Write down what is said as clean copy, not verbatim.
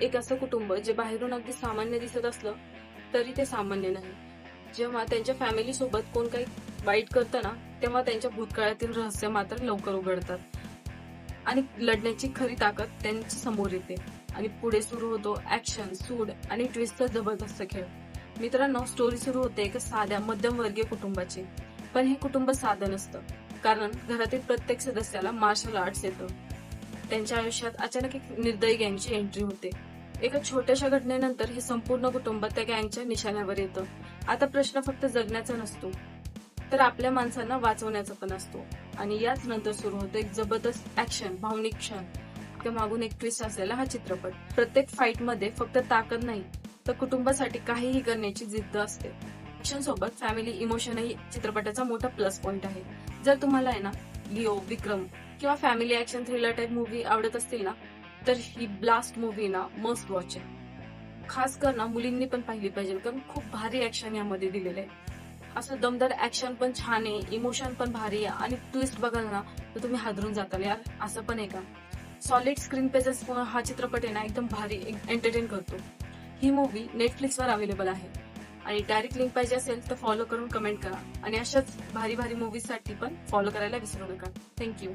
एक असं कुटुंब जे बाहेरून अगदी सामान्य दिसत असलं तरी ते सामान्य नाही. जेव्हा त्यांच्या फॅमिली सोबत कोण काही वाईट करतं ना, तेव्हा त्यांच्या भूतकाळातील रहस्य मात्र लवकर उघडतात आणि लढण्याची खरी ताकद त्यांच्या समोर येते आणि पुढे सुरू होतो ऍक्शन, सूड आणि ट्विस्टचा जबरदस्त खेळ. मित्रांनो, स्टोरी सुरू होते एका साध्या मध्यमवर्गीय कुटुंबाची. पण हे कुटुंब साधं नसतं, कारण घरातील प्रत्येक सदस्याला मार्शल आर्ट्स येतं. त्यांच्या आयुष्यात अचानक एक निर्दयी गँगची एंट्री होते. एका छोट्याशा घटनेनंतर हे संपूर्ण कुटुंब त्या गँगच्या निशाण्यावर येतं. आता प्रश्न फक्त जगण्याचा नसतो, तर आपल्या माणसांना वाचवण्याचा पण असतो. आणि याच नंतर सुरू होतो एक जबरदस्त ऍक्शन, भावनिक क्षण. त्या मागून एक ट्विस्ट असलेला हा चित्रपट. प्रत्येक फाईट मध्ये फक्त ताकद नाही, तर कुटुंबासाठी काहीही करण्याची जिद्द असते. ऍक्शन सोबत फॅमिली इमोशनही चित्रपटाचा मोठा प्लस पॉइंट आहे. जर तुम्हाला आहे ना लिओ, विक्रम किंवा family action thriller type movie आवडत असतील ना, तर ही ब्लास्ट मूवी ना मस्ट वॉच आहे. खास कर ना मुलींनी पण पाहिली पाहिजे, कारण खूप भारी ऍक्शन यामध्ये दिलेलं आहे. असं दमदार ऍक्शन पण छान आहे, इमोशन पण भारी आहे आणि ट्विस्ट बघाल ना तर तुम्ही हादरून जाताल, यार असं पण आहे का. सॉलिड स्क्रीन पेजेस हा चित्रपट आहे ना एकदम भारी एंटरटेन करतो. ही मूवी नेटफ्लिक्सवर अवेलेबल आहे आणि डायरेक्ट लिंक पाहिजे असेल तर फॉलो करून कमेंट करा आणि अशाच भारी भारी मूवीज साठी पण फॉलो करायला विसरू नका. थँक्यू.